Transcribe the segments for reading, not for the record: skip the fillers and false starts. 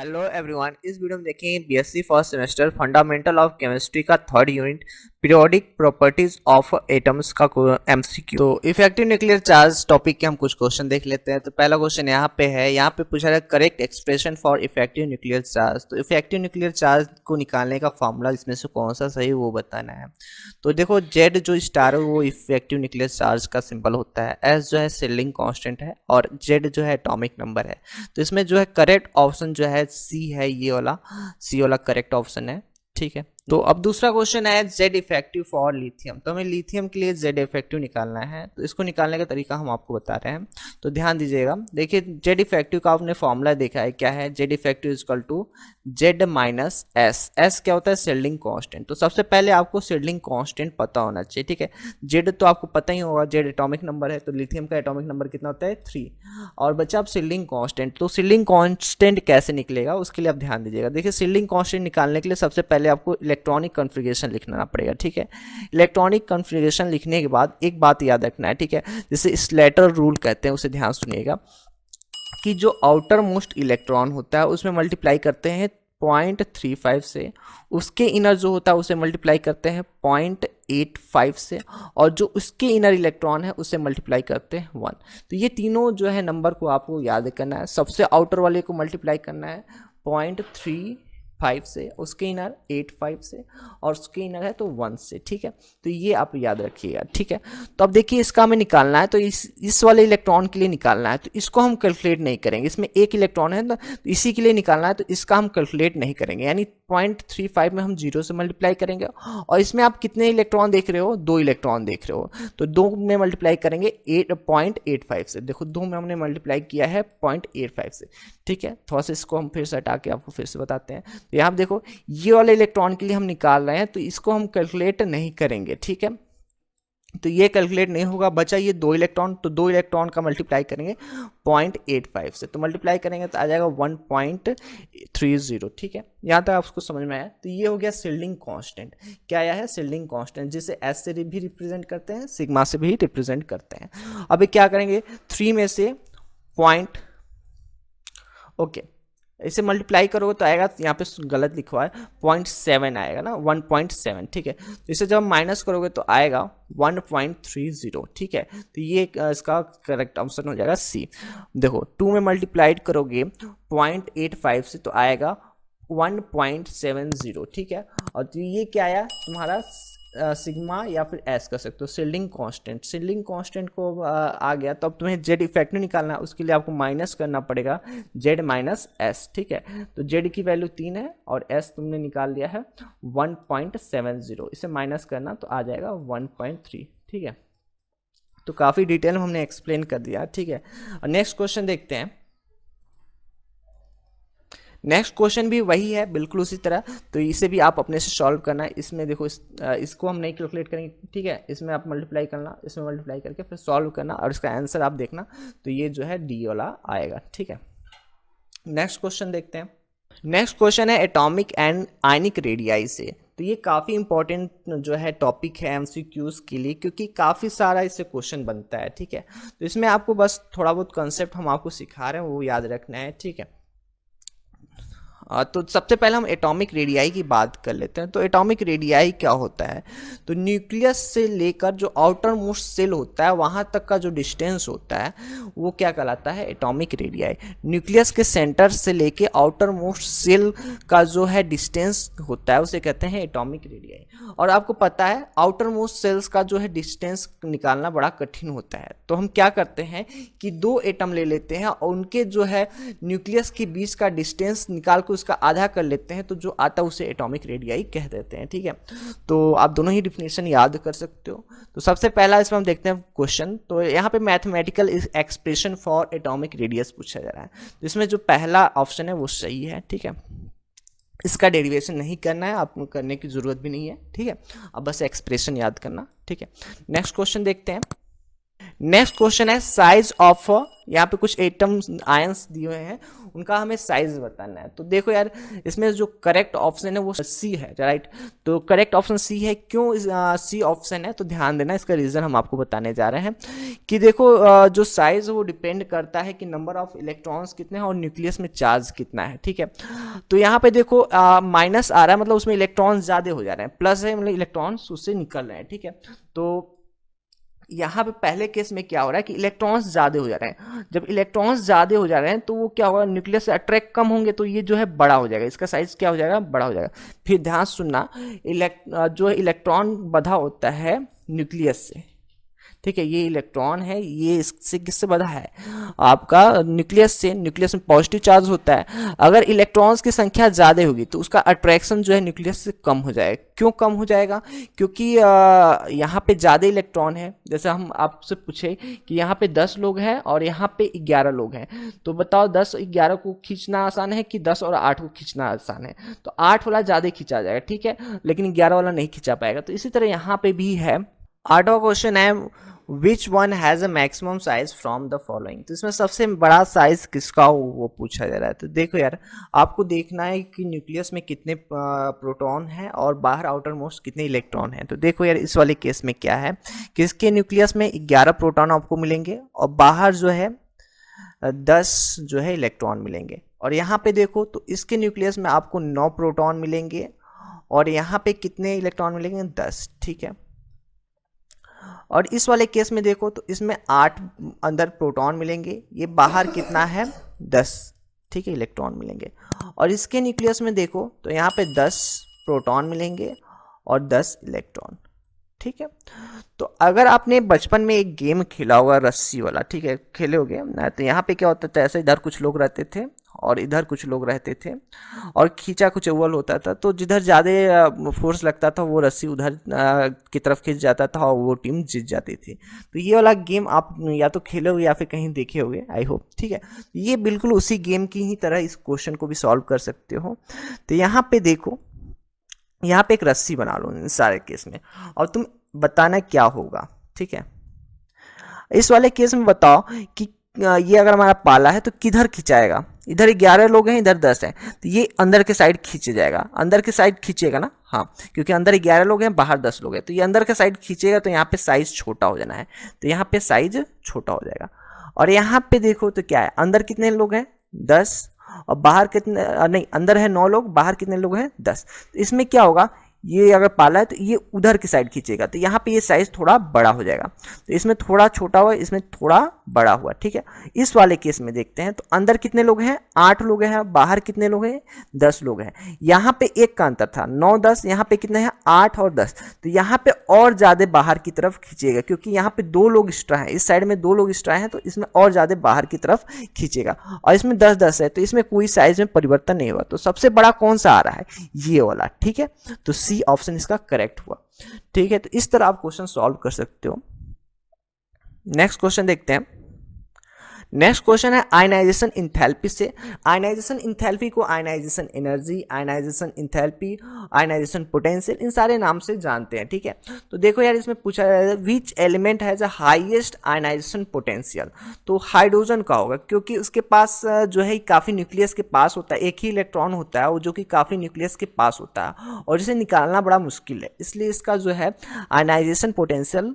Hello everyone, इस video में देखेंगे BSc first semester fundamental of chemistry का third unit periodic properties of atoms का एमसीक्यू। तो इफेक्टिव न्यूक्लियर चार्ज टॉपिक के हम कुछ क्वेश्चन देख लेते हैं। तो पहला क्वेश्चन यहाँ पे है, यहाँ पे पूछा है correct expression for effective nuclear charge. तो इफेक्टिव न्यूक्लियर चार्ज को निकालने का फॉर्मूला इसमें से कौन सा सही वो बताना है। तो देखो जेड जो स्टार है वो इफेक्टिव न्यूक्लियर चार्ज का सिंबल होता है, एस जो है शील्डिंग कांस्टेंट है और जेड जो है एटॉमिक नंबर है। तो इसमें जो है करेक्ट ऑप्शन जो है सी है, ये वाला सी वाला करेक्ट ऑप्शन है। ठीक है, तो अब दूसरा क्वेश्चन है जेड इफेक्टिव फॉर लिथियम। तो हमें लिथियम के लिए जेड इफेक्टिव निकालना है, तो इसको निकालने का तरीका हम आपको बता रहे हैं। तो ध्यान दीजिएगा, देखिए जेड इफेक्टिव का आपने फॉर्मूला देखा है, क्या है Z effective equal to Z minus S. S क्या होता है? Shielding constant. तो सबसे पहले आपको शील्डिंग कांस्टेंट पता होना चाहिए। ठीक है, जेड तो आपको पता ही होगा, जेड एटॉमिक नंबर है। तो लिथियम का एटॉमिक नंबर कितना होता है? 3। और बच्चा आप शील्डिंग कांस्टेंट, तो शील्डिंग कांस्टेंट कैसे निकलेगा उसके लिए आप ध्यान दीजिएगा। देखिए शील्डिंग कांस्टेंट निकालने के लिए सबसे पहले आपको इलेक्ट्रॉनिक कॉन्फ़िगरेशन लिखना पड़ेगा। ठीक है, इलेक्ट्रॉनिक कॉन्फ़िगरेशन लिखने के बाद एक बात याद रखना है, ठीक है, जिसे स्लेटर रूल कहते हैं, उसे ध्यान सुनिएगा कि जो आउटर मोस्ट इलेक्ट्रॉन होता है उसमें मल्टीप्लाई करते हैं 0.35 से, उसके इनर जो होता है उसे मल्टीप्लाई करते हैं 0.85 से, और जो उसके इनर इलेक्ट्रॉन है उसे मल्टीप्लाई करते हैं 1। तो ये तीनों जो है नंबर को आपको याद करना है। सबसे आउटर वाले को मल्टीप्लाई करना है 0.35 से, उसके इनर 85 से, और उसके इनर है तो 1 से। ठीक है, तो ये आप याद रखिएगा। ठीक है, तो अब देखिए इसका हमें निकालना है, तो इस वाले इलेक्ट्रॉन के लिए निकालना है, तो इसको हम कैलकुलेट नहीं करेंगे। इसमें एक इलेक्ट्रॉन है ना, तो इसी के लिए निकालना है, तो इसका हम कैलकुलेट नहीं करेंगे। यानी 0.35 में हम 0 से मल्टीप्लाई करेंगे, और इसमें आप कितने इलेक्ट्रॉन देख रहे हो? 2 इलेक्ट्रॉन देख रहे हो, तो 2 में मल्टीप्लाई करेंगे 0.85 से। देखो 2 में हमने मल्टीप्लाई किया है 0.85 से। ठीक है, थोड़ा सा इसको हम फिर से हटा के आपको फिर से बताते हैं। तो यहाँ देखो ये वाले इलेक्ट्रॉन के लिए हम निकाल रहे हैं, तो इसको हम कैलकुलेट नहीं करेंगे। ठीक है, तो ये कैलकुलेट नहीं होगा। बचा ये 2 इलेक्ट्रॉन, तो 2 इलेक्ट्रॉन का मल्टीप्लाई करेंगे 0.85 से, तो मल्टीप्लाई करेंगे तो आ जाएगा 1.30। ठीक है, यहाँ तक आपको समझ में आया। तो ये हो गया शील्डिंग कांस्टेंट। क्या आया है? शील्डिंग कांस्टेंट, जिसे एस से भी रिप्रेजेंट करते हैं, सिग्मा से भी रिप्रेजेंट करते हैं। अभी क्या करेंगे, 3 में से पॉइंट, ओके, इसे मल्टीप्लाई करोगे तो आएगा, यहाँ पे गलत लिखा हुआ है 0.7 आएगा ना, 1.7। ठीक है, तो इसे जब माइनस करोगे तो आएगा 1.30। ठीक है, तो ये इसका करेक्ट आंसर हो जाएगा सी। देखो 2 में मल्टीप्लाइड करोगे 0.85 से तो आएगा 1.70। ठीक है, और तो ये क्या आया तुम्हारा? सिग्मा या फिर एस कर सकते हो, शील्डिंग कांस्टेंट। शील्डिंग कांस्टेंट को आ गया, तो अब तुम्हें जेड इफेक्टिव निकालना है, उसके लिए आपको माइनस करना पड़ेगा जेड माइनस एस। ठीक है, तो जेड की वैल्यू 3 है और एस तुमने निकाल दिया है 1.70, इसे माइनस करना तो आ जाएगा 1.3। ठीक है, तो काफ़ी डिटेल में हमने एक्सप्लेन कर दिया। ठीक है, और नेक्स्ट क्वेश्चन देखते हैं। नेक्स्ट क्वेश्चन भी वही है, बिल्कुल उसी तरह। तो इसे भी आप अपने से सॉल्व करना है। इसमें देखो इसको हम नहीं कैलकुलेट करेंगे। ठीक है, इसमें आप मल्टीप्लाई करना, इसमें मल्टीप्लाई करके फिर सॉल्व करना, और इसका आंसर आप देखना, तो ये जो है डी वाला आएगा। ठीक है, नेक्स्ट क्वेश्चन देखते हैं। नेक्स्ट क्वेश्चन है एटॉमिक एंड आयनिक रेडियाई से। तो ये काफ़ी इंपॉर्टेंट जो है टॉपिक है एमसीक्यूज के लिए, क्योंकि काफ़ी सारा इससे क्वेश्चन बनता है। ठीक है, तो इसमें आपको बस थोड़ा बहुत कंसेप्ट हम आपको सिखा रहे हैं, वो याद रखना है। ठीक है, तो सबसे पहले हम एटॉमिक रेडियाई की बात कर लेते हैं। तो एटॉमिक रेडियाई क्या होता है? तो न्यूक्लियस से लेकर जो आउटर मोस्ट सेल होता है वहाँ तक का जो डिस्टेंस होता है वो क्या कहलाता है? Atomic radii. न्यूक्लियस के सेंटर से लेके आउटर मोस्ट सेल का जो है डिस्टेंस होता है उसे कहते हैं एटॉमिक रेडियाई। और आपको पता है आउटर मोस्ट सेल्स का जो है डिस्टेंस निकालना बड़ा कठिन होता है, तो हम क्या करते हैं कि 2 एटम ले लेते हैं और उनके जो है न्यूक्लियस के बीच का डिस्टेंस निकाल के उसका आधा कर लेते हैं, तो जो आता है उसे एटॉमिक रेडियाई कह देते हैं। ठीक है, तो आप दोनों ही डिफिनेशन याद कर सकते हो। तो सबसे पहला इसमें हम देखते हैं क्वेश्चन। तो यहाँ पे mathematical expression for atomic radius पूछा जा रहा है, तो इसमें जो पहला ऑप्शन है वो सही है। ठीक है, इसका डेरिवेशन नहीं करना है, आपको करने की जरूरत भी नहीं है। ठीक है, अब बस एक्सप्रेशन याद करना। ठीक है, नेक्स्ट क्वेश्चन देखते हैं। नेक्स्ट क्वेश्चन है साइज ऑफ, यहाँ पे कुछ एटम्स आयंस दिए हुए हैं, उनका हमें साइज बताना है। तो देखो यार, इसमें जो करेक्ट ऑप्शन है वो सी है, राइट। तो करेक्ट ऑप्शन सी है। क्यों सी ऑप्शन है, तो ध्यान देना, इसका रीजन हम आपको बताने जा रहे हैं कि देखो जो साइज वो डिपेंड करता है कि नंबर ऑफ इलेक्ट्रॉन्स कितने हैं और न्यूक्लियस में चार्ज कितना है, ठीक है। तो यहाँ पे देखो माइनस आ रहा है, मतलब उसमें इलेक्ट्रॉन्स ज्यादा हो जा रहे हैं, प्लस है मतलब इलेक्ट्रॉन्स उससे निकल रहे हैं, ठीक है। तो यहाँ पे पहले केस में क्या हो रहा है कि इलेक्ट्रॉन्स ज्यादा हो जा रहे हैं। जब इलेक्ट्रॉन्स ज्यादा हो जा रहे हैं तो वो क्या होगा, न्यूक्लियस से अट्रैक्ट कम होंगे, तो ये जो है बड़ा हो जाएगा, इसका साइज क्या हो जाएगा, बड़ा हो जाएगा। फिर ध्यान सुनना, जो इलेक्ट्रॉन बधा होता है न्यूक्लियस से, ठीक है, ये इलेक्ट्रॉन है, ये इससे किससे बधा है, आपका न्यूक्लियस से। न्यूक्लियस में पॉजिटिव चार्ज होता है। अगर इलेक्ट्रॉन्स की संख्या ज्यादा होगी तो उसका अट्रैक्शन जो है न्यूक्लियस से कम हो जाएगा। क्यों कम हो जाएगा, क्योंकि यहाँ पे ज्यादा इलेक्ट्रॉन है। जैसे हम आपसे पूछे कि यहाँ पे 10 लोग हैं और यहाँ पे 11 लोग हैं, तो बताओ 10 11 को खींचना आसान है कि 10 और 8 को खींचना आसान है, तो 8 वाला ज्यादा खींचा जाएगा, ठीक है, लेकिन 11 वाला नहीं खींचा पाएगा। तो इसी तरह यहाँ पे भी है। 8वां क्वेश्चन है which one has a maximum size from the following. तो इसमें सबसे बड़ा साइज किसका हो वो पूछा जा रहा है। तो देखो यार, आपको देखना है कि न्यूक्लियस में कितने प्रोटॉन है और बाहर आउटर मोस्ट कितने इलेक्ट्रॉन है। तो देखो यार, इस वाले केस में क्या है कि इसके न्यूक्लियस में 11 प्रोटॉन आपको मिलेंगे और बाहर जो है 10 जो है इलेक्ट्रॉन मिलेंगे। और यहाँ पे देखो तो इसके न्यूक्लियस में आपको 9 प्रोटॉन मिलेंगे और यहाँ पे कितने इलेक्ट्रॉन मिलेंगे, 10, ठीक है। और इस वाले केस में देखो तो इसमें 8 अंदर प्रोटॉन मिलेंगे, ये बाहर कितना है, 10, ठीक है, इलेक्ट्रॉन मिलेंगे। और इसके न्यूक्लियस में देखो तो यहाँ पे 10 प्रोटॉन मिलेंगे और 10 इलेक्ट्रॉन, ठीक है। तो अगर आपने बचपन में एक गेम खेला होगा रस्सी वाला, ठीक है, खेले होगे ना, तो यहाँ पे क्या होता था, ऐसे इधर कुछ लोग रहते थे और इधर कुछ लोग रहते थे और खींचा कुछ अव्वल होता था, तो जिधर ज़्यादा फोर्स लगता था वो रस्सी उधर की तरफ खींच जाता था और वो टीम जीत जाती थी। तो ये वाला गेम आप या तो खेले होगे या फिर कहीं देखे होगे, आई होप, ठीक है। ये बिल्कुल उसी गेम की ही तरह इस क्वेश्चन को भी सॉल्व कर सकते हो। तो यहाँ पे देखो, यहाँ पे एक रस्सी बना लो इन सारे केस में और तुम बताना क्या होगा, ठीक है। इस वाले केस में बताओ कि ये अगर हमारा पाला है तो किधर खिंचाएगा, इधर 11 लोग हैं, इधर 10 हैं, तो ये अंदर के साइड खींचे जाएगा, अंदर के साइड खींचेगा ना, हाँ, क्योंकि अंदर 11 लोग हैं, बाहर 10 लोग हैं, तो ये अंदर के साइड खींचेगा, तो यहाँ पे साइज छोटा हो जाना है, तो यहाँ पे साइज छोटा हो जाएगा। और यहाँ पे देखो तो क्या है, अंदर कितने लोग हैं, 10, और बाहर कितने, नहीं, अंदर है 9 लोग, बाहर कितने लोग हैं, 10। तो इसमें क्या होगा, ये अगर पाला है तो ये उधर की साइड खींचेगा, तो यहाँ पे ये साइज थोड़ा बड़ा हो जाएगा। तो इसमें थोड़ा छोटा हुआ, इसमें थोड़ा बड़ा हुआ, ठीक है। इस वाले केस में देखते हैं तो अंदर कितने लोग हैं, 8 लोग हैं, बाहर कितने लोग हैं, 10 लोग हैं। यहाँ पे एक का अंतर था 9 10, यहाँ पे कितने हैं, 8 और 10, तो यहाँ पे और ज्यादा बाहर की तरफ खींचेगा, क्योंकि यहाँ पे 2 लोग एक्स्ट्रा हैं, इस साइड में 2 लोग एक्स्ट्रा हैं, तो इसमें और ज्यादा बाहर की तरफ खींचेगा। और इसमें 10 10 है, तो इसमें कोई साइज में परिवर्तन नहीं हुआ। तो सबसे बड़ा कौन सा आ रहा है, ये वाला, ठीक है। तो सी ऑप्शन इसका करेक्ट हुआ, ठीक है। तो इस तरह आप क्वेश्चन सॉल्व कर सकते हो। नेक्स्ट क्वेश्चन देखते हैं। नेक्स्ट क्वेश्चन है आयनाइजेशन इंथैल्पी से। आयनाइजेशन इंथैल्पी को ionization energy, ionization enthalpy, ionization potential, इन सारे नाम से जानते हैं, ठीक है। तो देखो यार, इसमें पूछा जाता है which element has a highest ionisation potential. तो हाइड्रोजन का होगा, क्योंकि उसके पास जो है काफी न्यूक्लियस के पास होता है, एक ही इलेक्ट्रॉन होता है वो जो कि काफी न्यूक्लियस के पास होता है और इसे निकालना बड़ा मुश्किल है, इसलिए इसका जो है आयनाइजेशन पोटेंशियल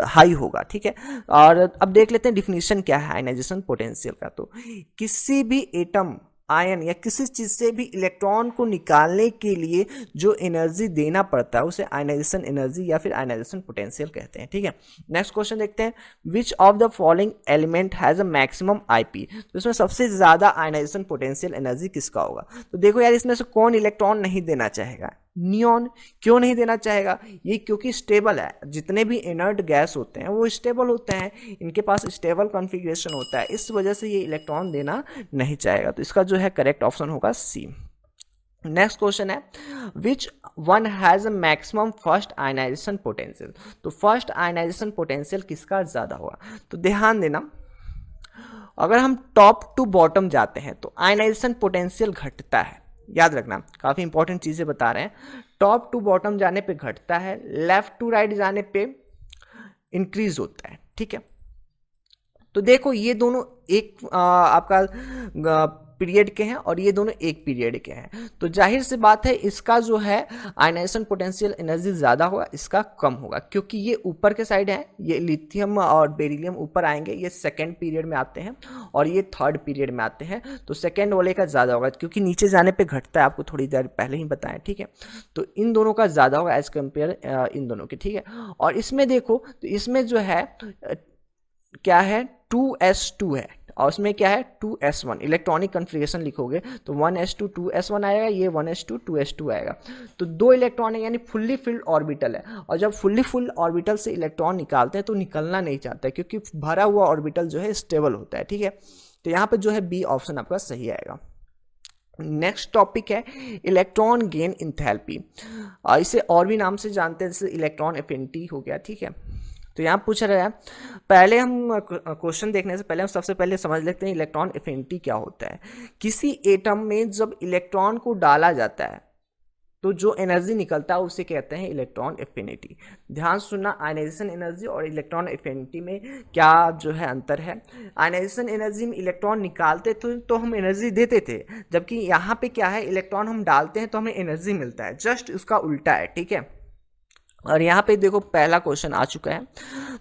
हाई होगा, ठीक है। और अब देख लेते हैं डिफिनीशन क्या है आयनाइजेशन पोटेंशियल का। तो किसी भी एटम, आयन या किसी चीज से भी इलेक्ट्रॉन को निकालने के लिए जो एनर्जी देना पड़ता है उसे आयनाइजेशन एनर्जी या फिर आयनाइजेशन पोटेंशियल कहते हैं, ठीक है। नेक्स्ट क्वेश्चन देखते हैं, which of the following element has a maximum IP. तो इसमें सबसे ज्यादा आयनाइजेशन पोटेंशियल एनर्जी किसका होगा। तो देखो यार, इसमें से कौन इलेक्ट्रॉन नहीं देना चाहेगा, नियॉन। क्यों नहीं देना चाहेगा, ये क्योंकि स्टेबल है, जितने भी इनर्ट गैस होते हैं वो स्टेबल होते हैं, इनके पास स्टेबल कॉन्फ़िगरेशन होता है, इस वजह से ये इलेक्ट्रॉन देना नहीं चाहेगा। तो इसका जो है करेक्ट ऑप्शन होगा सी। नेक्स्ट क्वेश्चन है which one has a maximum first ionisation potential. तो फर्स्ट आयनाइजेशन पोटेंशियल किसका ज्यादा होगा। तो ध्यान देना, अगर हम टॉप टू बॉटम जाते हैं तो आयनाइजेशन पोटेंशियल घटता है, याद रखना, काफी इंपॉर्टेंट चीजें बता रहे हैं। टॉप टू बॉटम जाने पे घटता है, लेफ्ट टू राइट जाने पे इंक्रीज होता है, ठीक है। तो देखो ये दोनों एक आपका पीरियड के हैं और ये दोनों एक पीरियड के हैं, तो जाहिर सी बात है इसका जो है आयनाइजेशन पोटेंशियल एनर्जी ज़्यादा होगा, इसका कम होगा, क्योंकि ये ऊपर के साइड है, ये लिथियम और बेरिलियम ऊपर आएंगे, ये सेकेंड पीरियड में आते हैं और ये थर्ड पीरियड में आते हैं, तो सेकेंड वाले का ज़्यादा होगा क्योंकि नीचे जाने पर घटता है, आपको थोड़ी देर पहले ही बताएं, ठीक है। तो इन दोनों का ज़्यादा होगा एज कम्पेयर इन दोनों के, ठीक है। और इसमें देखो तो इसमें जो है क्या है 2s2 है और उसमें क्या है 2s1, इलेक्ट्रॉनिक कन्फिगरेशन लिखोगे तो 1s2 2s1 आएगा, ये 1s2 2s2 आएगा, तो दो इलेक्ट्रॉन है यानी फुल्ली फिल्ड ऑर्बिटल है। और जब फुल्ली फिल्ड ऑर्बिटल से इलेक्ट्रॉन निकालते हैं तो निकलना नहीं चाहता है क्योंकि भरा हुआ ऑर्बिटल जो है स्टेबल होता है, ठीक है। तो यहाँ पे जो है बी ऑप्शन आपका सही आएगा। नेक्स्ट टॉपिक है इलेक्ट्रॉन गेन इंथैल्पी, इसे और भी नाम से जानते हैं, जैसे इलेक्ट्रॉन एफिनिटी हो गया, ठीक है। तो यहाँ पूछ रहा है, पहले हम क्वेश्चन देखने से पहले हम सबसे पहले समझ लेते हैं इलेक्ट्रॉन एफिनिटी क्या होता है। किसी एटम में जब इलेक्ट्रॉन को डाला जाता है तो जो एनर्जी निकलता है उसे कहते हैं इलेक्ट्रॉन एफिनिटी। ध्यान सुनना, आयनाइजेशन एनर्जी और इलेक्ट्रॉन एफिनिटी में क्या जो है अंतर है। आयनाइजेशन एनर्जी में इलेक्ट्रॉन निकालते थे तो हम एनर्जी देते थे, जबकि यहाँ पे क्या है इलेक्ट्रॉन हम डालते हैं तो हमें एनर्जी मिलता है, जस्ट उसका उल्टा है, ठीक है। और यहाँ पे देखो पहला क्वेश्चन आ चुका है,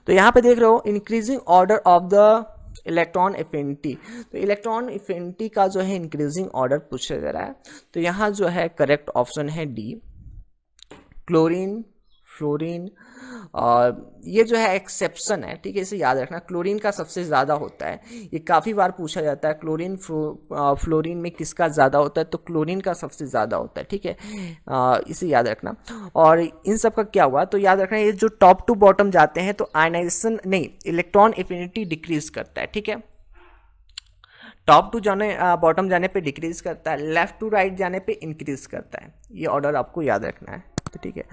तो यहाँ पे देख रहे हो increasing order of the electron affinity, तो इलेक्ट्रॉन एफिनिटी का जो है इंक्रीजिंग ऑर्डर पूछा जा रहा है। तो यहाँ जो है करेक्ट ऑप्शन है डी, क्लोरीन, फ्लोरीन, और ये जो है एक्सेप्शन है, ठीक है, इसे याद रखना। क्लोरीन का सबसे ज़्यादा होता है, ये काफ़ी बार पूछा जाता है, क्लोरीन फ्लोरीन में किसका ज़्यादा होता है, तो क्लोरीन का सबसे ज़्यादा होता है, ठीक है, इसे याद रखना। और इन सब का क्या हुआ तो याद रखना, ये जो टॉप टू बॉटम जाते हैं तो आयनाइजेशन नहीं, इलेक्ट्रॉन एफिनिटी डिक्रीज करता है, ठीक है। टॉप टू जाने बॉटम जाने पे डिक्रीज करता है, लेफ्ट टू राइट जाने पे इंक्रीज करता है, ये ऑर्डर आपको याद रखना है, तो ठीक है।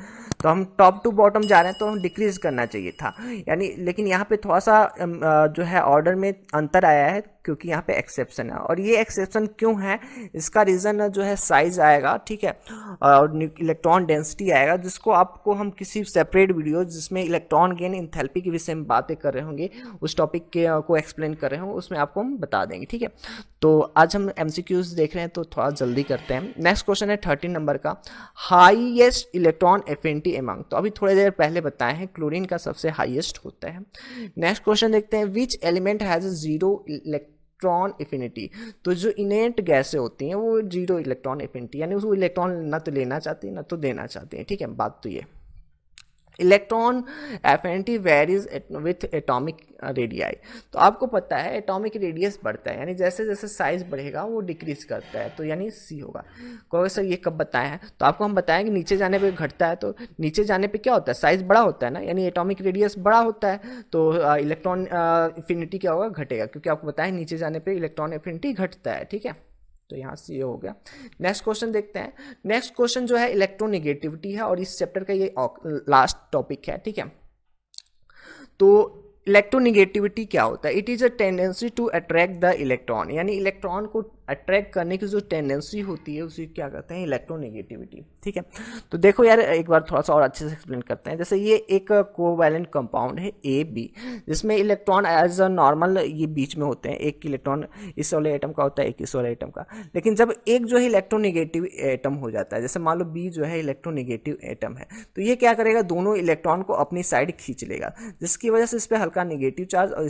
तो हम टॉप टू बॉटम जा रहे हैं तो हम डिक्रीज करना चाहिए था यानी, लेकिन यहाँ पे थोड़ा सा जो है ऑर्डर में अंतर आया है क्योंकि यहाँ पे एक्सेप्शन है। और ये एक्सेप्शन क्यों है, इसका रीज़न जो है साइज आएगा, ठीक है, और इलेक्ट्रॉन डेंसिटी आएगा, जिसको आपको हम किसी सेपरेट वीडियो जिसमें इलेक्ट्रॉन गेन इंथैल्पी के विषय में बातें कर रहे होंगे, उस टॉपिक के को एक्सप्लेन कर रहे होंगे, उसमें आपको हम बता देंगे, ठीक है। तो आज हम MCQs देख रहे हैं तो थोड़ा जल्दी करते हैं। नेक्स्ट क्वेश्चन है 13 नंबर का, हाईएस्ट इलेक्ट्रॉन एफिनिटी एमंग, तो अभी थोड़ी देर पहले बताए हैं क्लोरीन का सबसे हाईएस्ट होता है। नेक्स्ट क्वेश्चन देखते हैं, विच element has zero electron affinity, तो जो इनेट गैसें होती हैं वो जीरो इलेक्ट्रॉन एफिनिटी यानी उसको इलेक्ट्रॉन ना तो लेना चाहती है ना तो देना चाहती है, ठीक है, बात तो ये। Electron affinity varies with atomic radii, तो आपको पता है एटॉमिक रेडियस बढ़ता है यानी जैसे जैसे साइज बढ़ेगा वो डिक्रीज करता है, तो यानी सी होगा। कहोगे सर ये कब बताया है, तो आपको हम बताएं कि नीचे जाने पे घटता है, तो नीचे जाने पे क्या होता है साइज बड़ा होता है ना, यानी एटॉमिक रेडियस बड़ा होता है, तो इलेक्ट्रॉन एफिनिटी क्या होगा घटेगा, क्योंकि आपको बताया नीचे जाने पर इलेक्ट्रॉन एफिनिटी घटता है, ठीक है। तो यहाँ से ये हो गया। नेक्स्ट क्वेश्चन देखते हैं। नेक्स्ट क्वेश्चन जो है इलेक्ट्रोनेगेटिविटी है और इस चैप्टर का ये लास्ट टॉपिक है, ठीक है। तो इलेक्ट्रोनेगेटिविटी क्या होता है, it is a tendency to attract the electron, यानी इलेक्ट्रॉन को अट्रैक्ट करने की जो टेंडेंसी होती है उसे क्या कहते हैं इलेक्ट्रोनेगेटिविटी, ठीक है। तो देखो यार एक बार थोड़ा सा और अच्छे से एक्सप्लेन करते हैं। जैसे ये एक कोवैलेंट कंपाउंड है AB, जिसमें इलेक्ट्रॉन एज अ नॉर्मल ये बीच में होते हैं, एक इलेक्ट्रॉन इस वाले एटम का होता है एक इस वाले एटम का, लेकिन जब एक जो है इलेक्ट्रोनेगेटिव एटम हो जाता है, जैसे मान लो B जो है इलेक्ट्रोनेगेटिव एटम है, तो ये क्या करेगा दोनों इलेक्ट्रॉन को अपनी साइड खींच लेगा, जिसकी वजह से इस पर हल्का नेगेटिव चार्ज और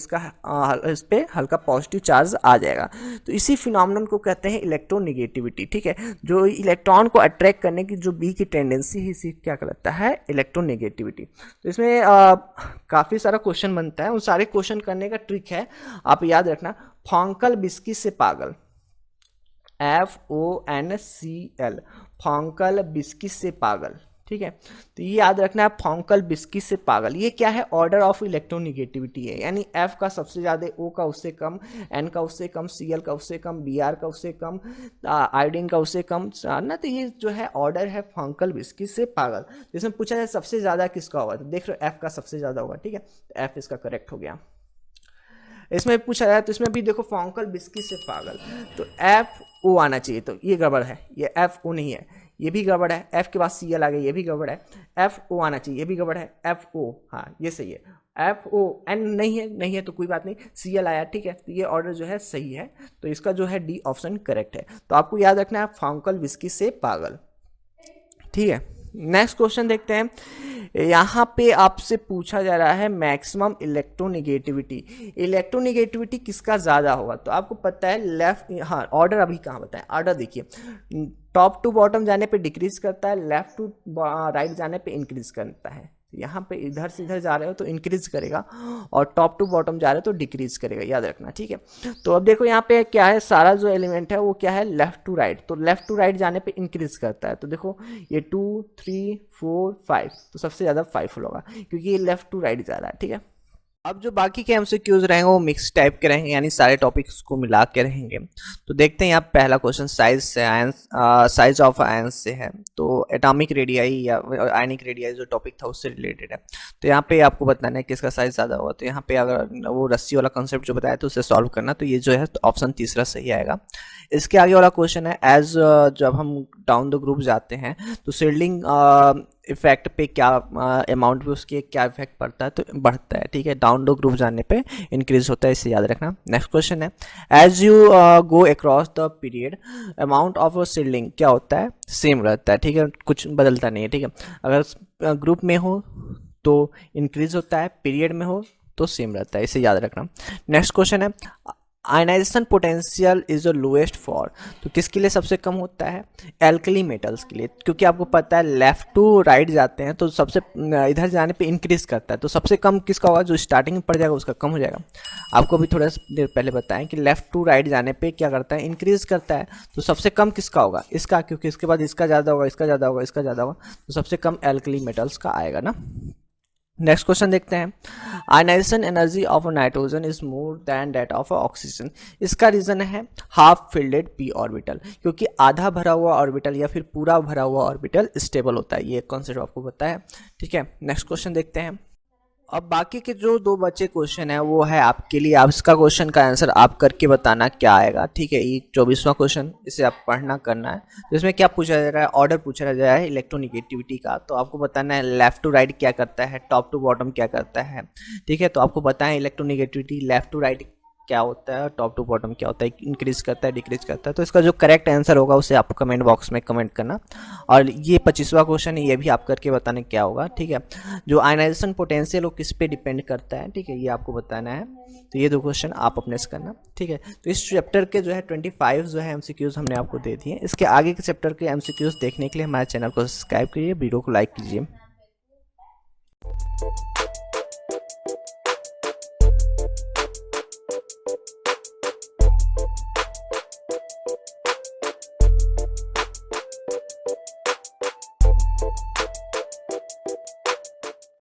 इस पर हल्का पॉजिटिव चार्ज आ जाएगा। तो इसी फिनोमेनन को कहते हैं इलेक्ट्रोनेगेटिविटी, ठीक है। जो इलेक्ट्रॉन को अट्रैक्ट करने की जो बी की टेंडेंसी है इसे क्या कहलाता है इलेक्ट्रोनेगेटिविटी। तो इसमें काफ़ी सारा क्वेश्चन बनता है, उन सारे क्वेश्चन करने का ट्रिक है आप याद रखना, फॉन्कल बिस्की से पागल, FONCL, फॉन्कल बिस्की से पागल, ठीक है। तो ये याद रखना है फॉन्कल बिस्की से पागल, ये क्या है ऑर्डर ऑफ इलेक्ट्रोनेगेटिविटी है, यानी F का सबसे ज़्यादा, O का उससे कम, N का उससे कम, Cl का उससे कम, Br का उससे कम, आयोडीन का उससे कम ना, तो ये जो है ऑर्डर है फॉन्कल बिस्की से पागल। जिसमें पूछा जाए सबसे ज़्यादा किसका होगा, तो देख रहे हो F का सबसे ज़्यादा होगा, ठीक है, तो F इसका करेक्ट हो गया। इसमें पूछा जाए तो इसमें भी देखो फॉन्कल बिस्की से पागल, तो FO आना चाहिए, तो ये गड़बड़ है, ये FO नहीं है, ये भी गड़बड़ है, F के बाद Cl आ गया, ये भी गड़बड़ है, FO आना चाहिए, ये भी गड़बड़ है, FO, हाँ ये सही है, FON नहीं है तो कोई बात नहीं, CL आया, ठीक है। तो ये ऑर्डर जो है सही है, तो इसका जो है डी ऑप्शन करेक्ट है। तो आपको याद रखना है फाउंकल विस्की से पागल, ठीक है। नेक्स्ट क्वेश्चन देखते हैं। यहाँ पे आपसे पूछा जा रहा है मैक्सिमम इलेक्ट्रोनिगेटिविटी। इलेक्ट्रोनिगेटिविटी किसका ज़्यादा होगा? तो आपको पता है लेफ्ट, हाँ ऑर्डर अभी कहाँ बताएं, ऑर्डर देखिए, टॉप टू बॉटम जाने पे डिक्रीज करता है, लेफ्ट टू राइट जाने पे इंक्रीज करता है। यहाँ पे इधर से इधर जा रहे हो तो इंक्रीज करेगा, और टॉप टू बॉटम जा रहे हो तो डिक्रीज करेगा, याद रखना, ठीक है। तो अब देखो यहाँ पे क्या है, सारा जो एलिमेंट है वो क्या है, लेफ्ट टू राइट, तो लेफ्ट टू राइट जाने पे इंक्रीज करता है। तो देखो ये 2 3 4 5, तो सबसे ज़्यादा 5 होगा क्योंकि ये लेफ्ट टू राइट जा रहा है, ठीक है। अब जो बाकी के MCQs रहेंगे वो मिक्स टाइप के रहेंगे, यानी सारे टॉपिक्स को मिला के रहेंगे। तो देखते हैं यहाँ पहला क्वेश्चन साइज से, साइज ऑफ आयंस से है। तो एटॉमिक रेडियाई या आयनिक रेडियाई जो टॉपिक था उससे रिलेटेड है। तो यहाँ पे आपको बताना है किसका साइज ज़्यादा होगा। तो यहाँ पे अगर वो रस्सी वाला कॉन्सेप्ट जो बताया तो उसे सॉल्व करना, तो ये जो है ऑप्शन तीसरा सही आएगा। इसके आगे वाला क्वेश्चन है एज जब हम डाउन द ग्रुप जाते हैं तो शील्डिंग इफेक्ट पे क्या अमाउंट पे उसके क्या इफेक्ट पड़ता है, तो बढ़ता है, ठीक है। डाउन द ग्रुप जाने पे इंक्रीज होता है, इसे याद रखना। नेक्स्ट क्वेश्चन है as you go across the period amount of shielding क्या होता है, सेम रहता है, ठीक है, कुछ बदलता नहीं है, ठीक है। अगर ग्रुप में हो तो इंक्रीज होता है, पीरियड में हो तो सेम रहता है, इसे याद रखना। नेक्स्ट क्वेश्चन है ionisation potential is the lowest for, तो किसके लिए सबसे कम होता है, एल्कली मेटल्स के लिए, क्योंकि आपको पता है लेफ्ट टू राइट जाते हैं तो सबसे इधर जाने पे इंक्रीज करता है, तो सबसे कम किसका होगा, जो स्टार्टिंग में पड़ जाएगा उसका कम हो जाएगा। आपको अभी थोड़ा देर पहले बताएं कि लेफ्ट टू राइट जाने पे क्या करता है, इंक्रीज करता है, तो सबसे कम किसका होगा, इसका, क्योंकि इसके बाद इसका ज़्यादा होगा, इसका ज़्यादा होगा, इसका ज़्यादा होगा, तो सबसे कम एल्कली मेटल्स का आएगा ना। नेक्स्ट क्वेश्चन देखते हैं ionisation energy of nitrogen is more than that of oxygen. इसका रीजन है हाफ फिल्डेड पी ऑर्बिटल, क्योंकि आधा भरा हुआ ऑर्बिटल या फिर पूरा भरा हुआ ऑर्बिटल स्टेबल होता है, ये कॉन्सेप्ट आपको पता है, ठीक है। नेक्स्ट क्वेश्चन देखते हैं। अब बाकी के जो दो बचे क्वेश्चन है वो है आपके लिए, आप इसका क्वेश्चन का आंसर आप करके बताना क्या आएगा, ठीक है। ये 24वां क्वेश्चन, इसे आप पढ़ना करना है। तो इसमें क्या पूछा जा रहा है, ऑर्डर पूछा जा रहा है इलेक्ट्रोनिगेटिविटी का, तो आपको बताना है लेफ्ट टू राइट क्या करता है, टॉप टू बॉटम क्या करता है, ठीक है। तो आपको बताएं इलेक्ट्रोनिगेटिविटी लेफ्ट टू राइट क्या होता है, टॉप टू बॉटम क्या होता है, इंक्रीज करता है, डिक्रीज करता है। तो इसका जो करेक्ट आंसर होगा उसे आप कमेंट बॉक्स में कमेंट करना। और ये 25वां क्वेश्चन है, ये भी आप करके बताने क्या होगा, ठीक है। जो आयनाइजेशन पोटेंशियल वो किस पे डिपेंड करता है, ठीक है, ये आपको बताना है। तो ये दो क्वेश्चन आप अपने से करना, ठीक है। तो इस चैप्टर के जो है 25 जो है MCQs हमने आपको दे दिए। इसके आगे के चैप्टर के MCQs देखने के लिए हमारे चैनल को सब्सक्राइब कीजिए, वीडियो को लाइक कीजिए।